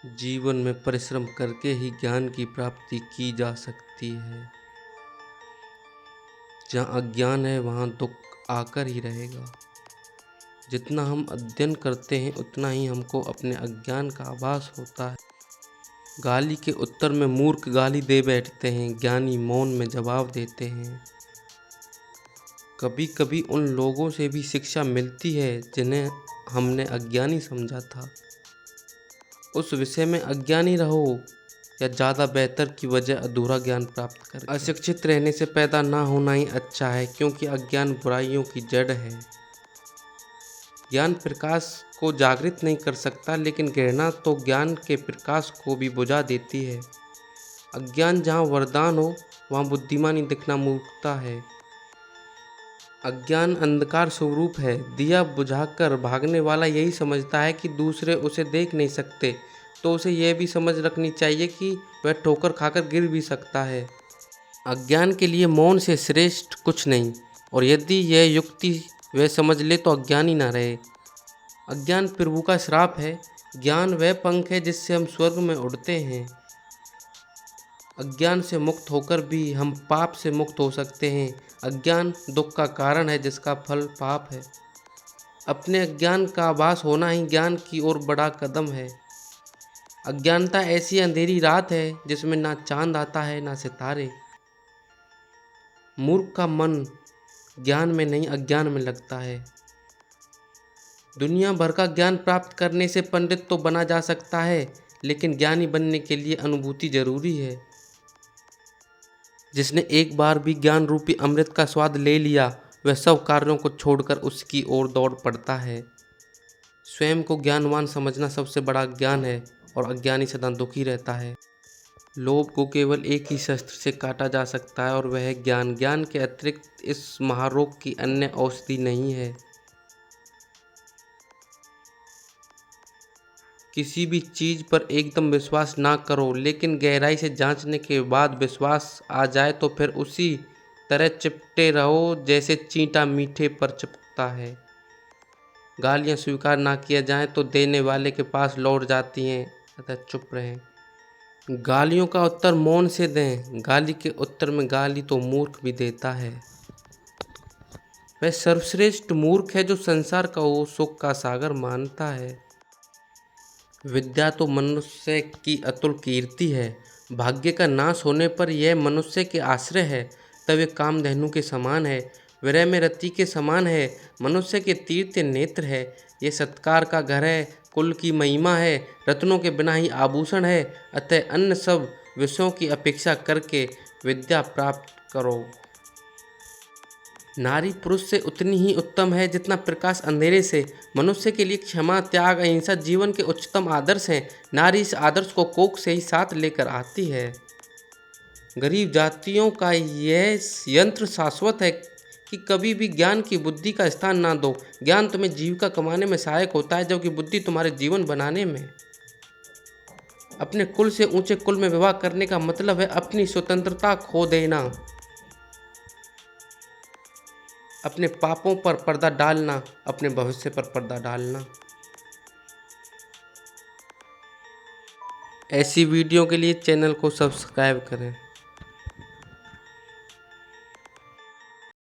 जीवन में परिश्रम करके ही ज्ञान की प्राप्ति की जा सकती है। जहाँ अज्ञान है वहाँ दुख आकर ही रहेगा। जितना हम अध्ययन करते हैं उतना ही हमको अपने अज्ञान का आभास होता है। गाली के उत्तर में मूर्ख गाली दे बैठते हैं, ज्ञानी मौन में जवाब देते हैं। कभी कभी उन लोगों से भी शिक्षा मिलती है जिन्हें हमने अज्ञानी समझा था। उस विषय में अज्ञानी रहो या ज़्यादा बेहतर की वजह अधूरा ज्ञान प्राप्त कर। अशिक्षित रहने से पैदा ना होना ही अच्छा है, क्योंकि अज्ञान बुराइयों की जड़ है। ज्ञान प्रकाश को जागृत नहीं कर सकता, लेकिन घृणा तो ज्ञान के प्रकाश को भी बुझा देती है। अज्ञान जहाँ वरदान हो वहाँ बुद्धिमानी दिखना मूर्खता है। अज्ञान अंधकार स्वरूप है। दिया बुझाकर भागने वाला यही समझता है कि दूसरे उसे देख नहीं सकते, तो उसे यह भी समझ रखनी चाहिए कि वह ठोकर खाकर गिर भी सकता है। अज्ञान के लिए मौन से श्रेष्ठ कुछ नहीं, और यदि यह युक्ति वह समझ ले तो अज्ञानी ना रहे। अज्ञान प्रभु का श्राप है। ज्ञान वह पंख है जिससे हम स्वर्ग में उड़ते हैं। अज्ञान से मुक्त होकर भी हम पाप से मुक्त हो सकते हैं। अज्ञान दुख का कारण है जिसका फल पाप है। अपने अज्ञान का आभास होना ही ज्ञान की ओर बड़ा कदम है। अज्ञानता ऐसी अंधेरी रात है जिसमें ना चांद आता है ना सितारे। मूर्ख का मन ज्ञान में नहीं अज्ञान में लगता है। दुनिया भर का ज्ञान प्राप्त करने से पंडित तो बना जा सकता है, लेकिन ज्ञानी बनने के लिए अनुभूति जरूरी है। जिसने एक बार भी ज्ञान रूपी अमृत का स्वाद ले लिया, वह सब कार्यों को छोड़कर उसकी ओर दौड़ पड़ता है। स्वयं को ज्ञानवान समझना सबसे बड़ा ज्ञान है, और अज्ञानी सदा दुखी रहता है। लोभ को केवल एक ही शस्त्र से काटा जा सकता है, और वह है ज्ञान। ज्ञान के अतिरिक्त इस महारोग की अन्य औषधि नहीं है। किसी भी चीज़ पर एकदम विश्वास ना करो, लेकिन गहराई से जांचने के बाद विश्वास आ जाए तो फिर उसी तरह चिपटे रहो जैसे चींटा मीठे पर चिपकता है। गालियाँ स्वीकार ना किया जाए तो देने वाले के पास लौट जाती हैं, अतः चुप रहें। गालियों का उत्तर मौन से दें। गाली के उत्तर में गाली तो मूर्ख भी देता है। वह सर्वश्रेष्ठ मूर्ख है जो संसार का वो सुख का सागर मानता है। विद्या तो मनुष्य की अतुल कीर्ति है। भाग्य का नाश होने पर यह मनुष्य के आश्रय है। तब यह कामधेनु के समान है, विरह में रति के समान है, मनुष्य के तीर्थ नेत्र है। यह सत्कार का घर है, कुल की महिमा है, रत्नों के बिना ही आभूषण है। अतः अन्य सब विषयों की अपेक्षा करके विद्या प्राप्त करो। नारी पुरुष से उतनी ही उत्तम है जितना प्रकाश अंधेरे से। मनुष्य के लिए क्षमा, त्याग, अहिंसा जीवन के उच्चतम आदर्श हैं। नारी इस आदर्श को कोख से ही साथ लेकर आती है। गरीब जातियों का यह यंत्र शाश्वत है कि कभी भी ज्ञान की बुद्धि का स्थान ना दो। ज्ञान तुम्हें जीविका कमाने में सहायक होता है, जबकि बुद्धि तुम्हारे जीवन बनाने में। अपने कुल से ऊंचे कुल में विवाह करने का मतलब है अपनी स्वतंत्रता खो देना। अपने पापों पर पर्दा डालना, अपने भविष्य पर पर्दा डालना। ऐसी वीडियो के लिए चैनल को सब्सक्राइब करें।